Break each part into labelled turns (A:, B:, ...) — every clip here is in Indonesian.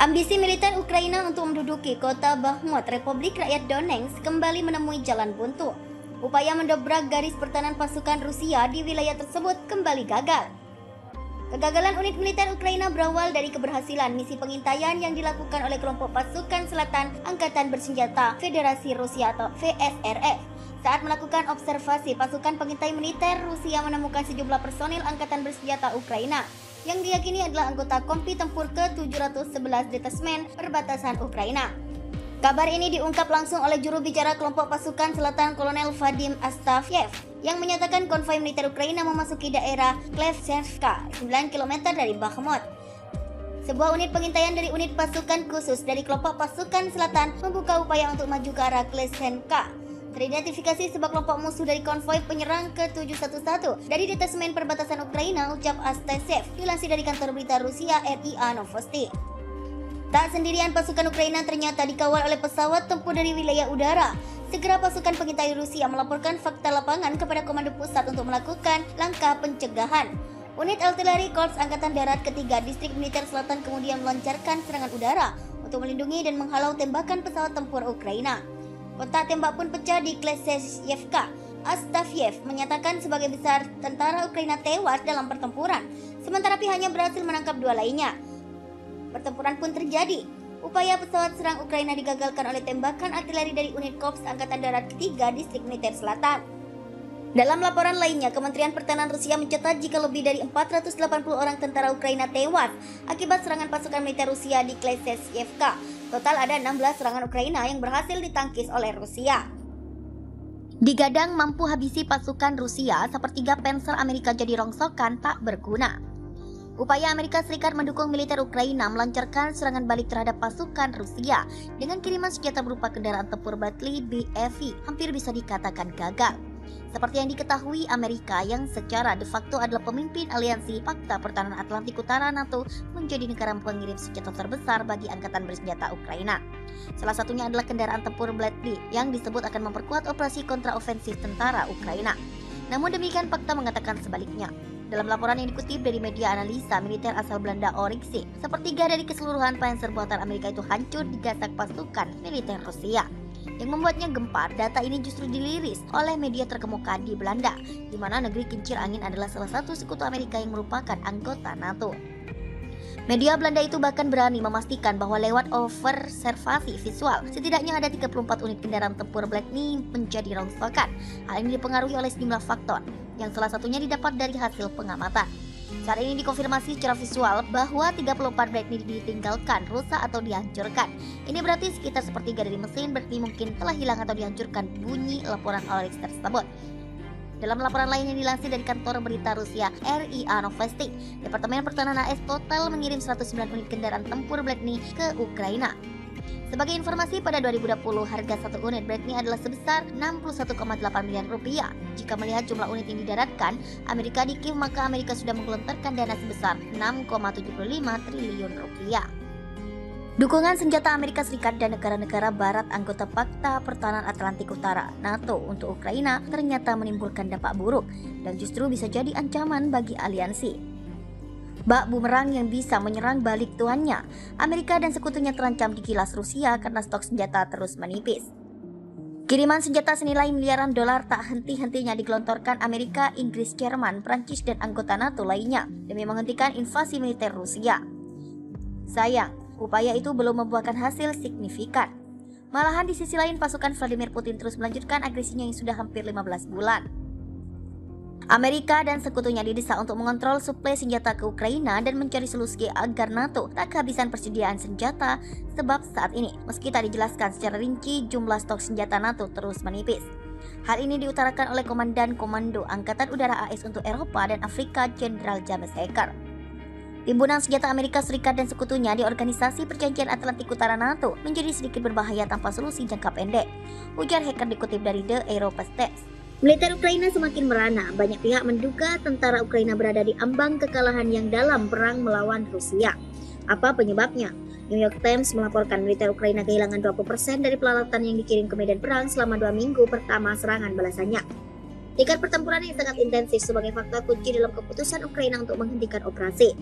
A: Ambisi militer Ukraina untuk menduduki kota Bakhmut, Republik Rakyat Donetsk, kembali menemui jalan buntu. Upaya mendobrak garis pertahanan pasukan Rusia di wilayah tersebut kembali gagal. Kegagalan unit militer Ukraina berawal dari keberhasilan misi pengintaian yang dilakukan oleh kelompok pasukan selatan Angkatan Bersenjata Federasi Rusia atau VSRF. Saat melakukan observasi, pasukan pengintai militer Rusia menemukan sejumlah personil Angkatan Bersenjata Ukraina yang diyakini adalah anggota kompi tempur ke-711 Detasmen Perbatasan Ukraina. Kabar ini diungkap langsung oleh juru bicara kelompok pasukan selatan Kolonel Vadim Astafyev yang menyatakan konvoi militer Ukraina memasuki daerah Klevchevka, 9 km dari Bakhmut. Sebuah unit pengintaian dari unit pasukan khusus dari kelompok pasukan selatan membuka upaya untuk maju ke arah Klevchevka. Teridentifikasi sebuah kelompok musuh dari konvoi penyerang ke-711 dari Detasmen Perbatasan Ukraina, ucap Astafyev, dilansir dari kantor berita Rusia RIA Novosti. Tak sendirian pasukan Ukraina ternyata dikawal oleh pesawat tempur dari wilayah udara. Segera pasukan pengintai Rusia melaporkan fakta lapangan kepada Komando Pusat untuk melakukan langkah pencegahan. Unit artileri Korps Angkatan Darat ketiga Distrik Militer Selatan kemudian melancarkan serangan udara untuk melindungi dan menghalau tembakan pesawat tempur Ukraina. Kotak tembak pun pecah di Klevchevka. Astafyev menyatakan sebagian besar tentara Ukraina tewas dalam pertempuran, sementara pihaknya berhasil menangkap 2 lainnya. Pertempuran pun terjadi. Upaya pesawat serang Ukraina digagalkan oleh tembakan artileri dari unit Korps Angkatan Darat ketiga Distrik Militer Selatan. Dalam laporan lainnya, Kementerian Pertahanan Rusia mencatat jika lebih dari 480 orang tentara Ukraina tewas akibat serangan pasukan militer Rusia di Klevchevka. Total ada 16 serangan Ukraina yang berhasil ditangkis oleh Rusia. Digadang mampu habisi pasukan Rusia, sepertiga pensel Amerika jadi rongsokan tak berguna. Upaya Amerika Serikat mendukung militer Ukraina melancarkan serangan balik terhadap pasukan Rusia dengan kiriman senjata berupa kendaraan tempur Bradley BFV hampir bisa dikatakan gagal. Seperti yang diketahui, Amerika yang secara de facto adalah pemimpin aliansi Pakta Pertahanan Atlantik Utara NATO menjadi negara pengirim senjata terbesar bagi Angkatan Bersenjata Ukraina. Salah satunya adalah kendaraan tempur Bradley yang disebut akan memperkuat operasi kontraofensif tentara Ukraina. Namun demikian, fakta mengatakan sebaliknya. Dalam laporan yang dikutip dari media analisa militer asal Belanda Oriksi, sepertiga dari keseluruhan panser buatan Amerika itu hancur digasak pasukan militer Rusia. Yang membuatnya gempar, data ini justru diliris oleh media terkemuka di Belanda, di mana negeri kincir angin adalah salah satu sekutu Amerika yang merupakan anggota NATO. Media Belanda itu bahkan berani memastikan bahwa lewat observasi visual, setidaknya ada 34 unit kendaraan tempur Bradley menjadi rongsokan. Hal ini dipengaruhi oleh sejumlah faktor, yang salah satunya didapat dari hasil pengamatan. Saat ini dikonfirmasi secara visual bahwa 34 Bradley ditinggalkan, rusak atau dihancurkan. Ini berarti sekitar sepertiga dari mesin Bradley mungkin telah hilang atau dihancurkan, bunyi laporan Oriksi tersebut. Dalam laporan lain yang dilansir dari kantor berita Rusia RIA Novosti, Departemen Pertahanan AS total mengirim 109 unit kendaraan tempur Bradley ke Ukraina. Sebagai informasi, pada 2020 harga satu unit Bradley adalah sebesar 61,8 miliar rupiah. Jika melihat jumlah unit yang didaratkan Amerika di Kiev, maka Amerika sudah menggelontorkan dana sebesar 6,75 triliun rupiah. Dukungan senjata Amerika Serikat dan negara-negara barat anggota Pakta Pertahanan Atlantik Utara NATO untuk Ukraina ternyata menimbulkan dampak buruk dan justru bisa jadi ancaman bagi aliansi. Bak bumerang yang bisa menyerang balik tuannya. Amerika dan sekutunya terancam digilas Rusia karena stok senjata terus menipis. Kiriman senjata senilai miliaran dolar tak henti-hentinya digelontorkan Amerika, Inggris, Jerman, Prancis, dan anggota NATO lainnya demi menghentikan invasi militer Rusia. Sayang, upaya itu belum membuahkan hasil signifikan. Malahan di sisi lain, pasukan Vladimir Putin terus melanjutkan agresinya yang sudah hampir 15 bulan. Amerika dan sekutunya didesak untuk mengontrol suplai senjata ke Ukraina dan mencari solusi agar NATO tak kehabisan persediaan senjata, sebab saat ini, meski tak dijelaskan secara rinci, jumlah stok senjata NATO terus menipis. Hal ini diutarakan oleh Komandan Komando Angkatan Udara AS untuk Eropa dan Afrika, Jenderal James Hacker. Timbunan senjata Amerika Serikat dan sekutunya di Organisasi Perjanjian Atlantik Utara NATO menjadi sedikit berbahaya tanpa solusi jangka pendek, ujar Hacker dikutip dari The Aeropastex. Militer Ukraina semakin merana. Banyak pihak menduga tentara Ukraina berada di ambang kekalahan yang dalam perang melawan Rusia. Apa penyebabnya? New York Times melaporkan militer Ukraina kehilangan 20% dari peralatan yang dikirim ke medan perang selama 2 minggu pertama serangan balasannya. Tingkat pertempuran yang sangat intensif sebagai faktor kunci dalam keputusan Ukraina untuk menghentikan operasi.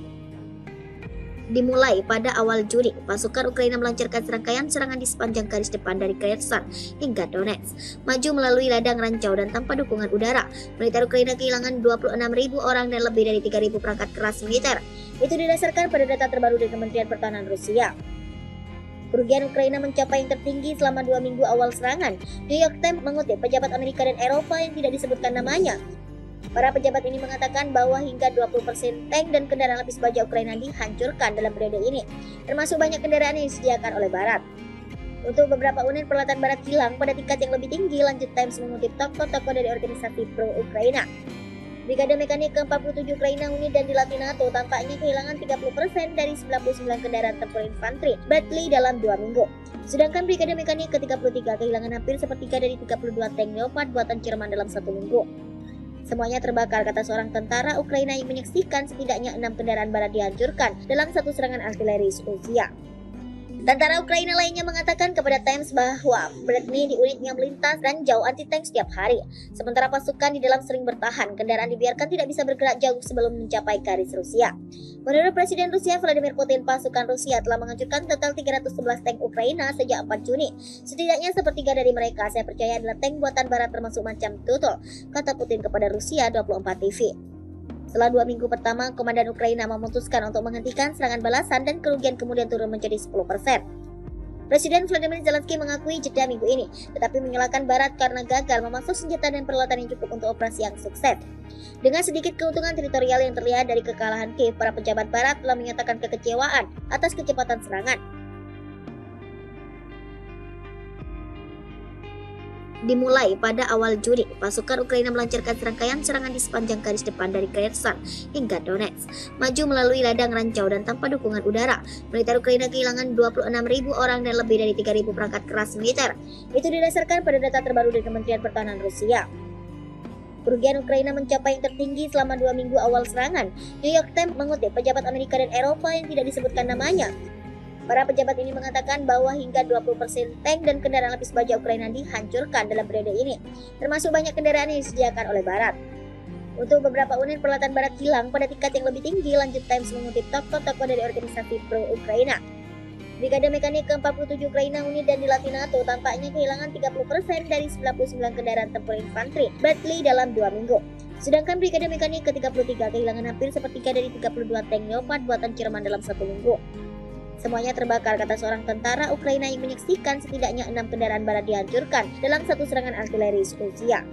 A: Dimulai pada awal Juni, pasukan Ukraina melancarkan serangkaian serangan di sepanjang garis depan dari Kherson hingga Donetsk, maju melalui ladang ranjau dan tanpa dukungan udara. Militer Ukraina kehilangan 26.000 orang dan lebih dari 3.000 perangkat keras militer. Itu didasarkan pada data terbaru dari Kementerian Pertahanan Rusia. Kerugian Ukraina mencapai yang tertinggi selama 2 minggu awal serangan. New York Times mengutip pejabat Amerika dan Eropa yang tidak disebutkan namanya. Para pejabat ini mengatakan bahwa hingga 20% tank dan kendaraan lapis baja Ukraina dihancurkan dalam periode ini, termasuk banyak kendaraan yang disediakan oleh Barat. Untuk beberapa unit peralatan Barat hilang pada tingkat yang lebih tinggi, lanjut Times mengutip tokoh-tokoh dari organisasi pro-Ukraina. Brigade Mekanik ke-47 Ukraina unit dan dilatih NATO tampaknya kehilangan 30% dari 99 kendaraan tempur infanteri Bradley dalam 2 minggu. Sedangkan Brigade Mekanik ke-33 kehilangan hampir sepertiga dari 32 tank Leopard buatan Jerman dalam 1 minggu. Semuanya terbakar, kata seorang tentara Ukraina yang menyaksikan setidaknya 6 kendaraan Barat dihancurkan dalam satu serangan artileri Rusia. Tentara Ukraina lainnya mengatakan kepada Times bahwa Bradley di unitnya melintas ranjau anti-tank setiap hari. Sementara pasukan di dalam sering bertahan, kendaraan dibiarkan tidak bisa bergerak jauh sebelum mencapai garis Rusia. Menurut Presiden Rusia Vladimir Putin, pasukan Rusia telah menghancurkan total 311 tank Ukraina sejak 4 Juni. Setidaknya sepertiga dari mereka saya percaya adalah tank buatan Barat termasuk macam Tutul, kata Putin kepada Rusia 24 TV. Setelah 2 minggu pertama, Komandan Ukraina memutuskan untuk menghentikan serangan balasan dan kerugian kemudian turun menjadi 10%. Presiden Vladimir Zelensky mengakui jeda minggu ini, tetapi menyalahkan Barat karena gagal memasuk senjata dan peralatan yang cukup untuk operasi yang sukses. Dengan sedikit keuntungan teritorial yang terlihat dari kekalahan Kiev, para pejabat Barat telah menyatakan kekecewaan atas kecepatan serangan. Dimulai pada awal Juni, pasukan Ukraina melancarkan serangkaian serangan di sepanjang garis depan dari Kherson hingga Donetsk, maju melalui ladang ranjau dan tanpa dukungan udara. Militer Ukraina kehilangan 26.000 orang dan lebih dari 3.000 perangkat keras militer. Itu didasarkan pada data terbaru dari Kementerian Pertahanan Rusia. Kerugian Ukraina mencapai yang tertinggi selama 2 minggu awal serangan. New York Times mengutip pejabat Amerika dan Eropa yang tidak disebutkan namanya. Para pejabat ini mengatakan bahwa hingga 20% tank dan kendaraan lapis baja Ukraina dihancurkan dalam periode ini, termasuk banyak kendaraan yang disediakan oleh Barat. Untuk beberapa unit peralatan Barat hilang pada tingkat yang lebih tinggi, lanjut Times mengutip tokoh-tokoh dari organisasi pro-Ukraina. Brigade Mekanik ke-47 Ukraina unit dan dilatih NATO tampaknya kehilangan 30% dari 99 kendaraan tempur infanteri Bradley dalam 2 minggu. Sedangkan Brigade Mekanik ke-33 kehilangan hampir sepertiga dari 32 tank Leopard buatan Jerman dalam 1 minggu. Semuanya terbakar, kata seorang tentara Ukraina yang menyaksikan setidaknya 6 kendaraan Barat dihancurkan dalam satu serangan artileri Rusia.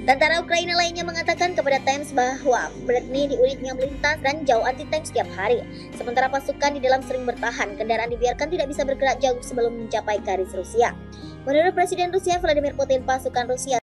A: Tentara Ukraina lainnya mengatakan kepada Times bahwa Bradley di unitnya melintas ranjau anti-tank setiap hari. Sementara pasukan di dalam sering bertahan, kendaraan dibiarkan tidak bisa bergerak jauh sebelum mencapai garis Rusia. Menurut Presiden Rusia Vladimir Putin, pasukan Rusia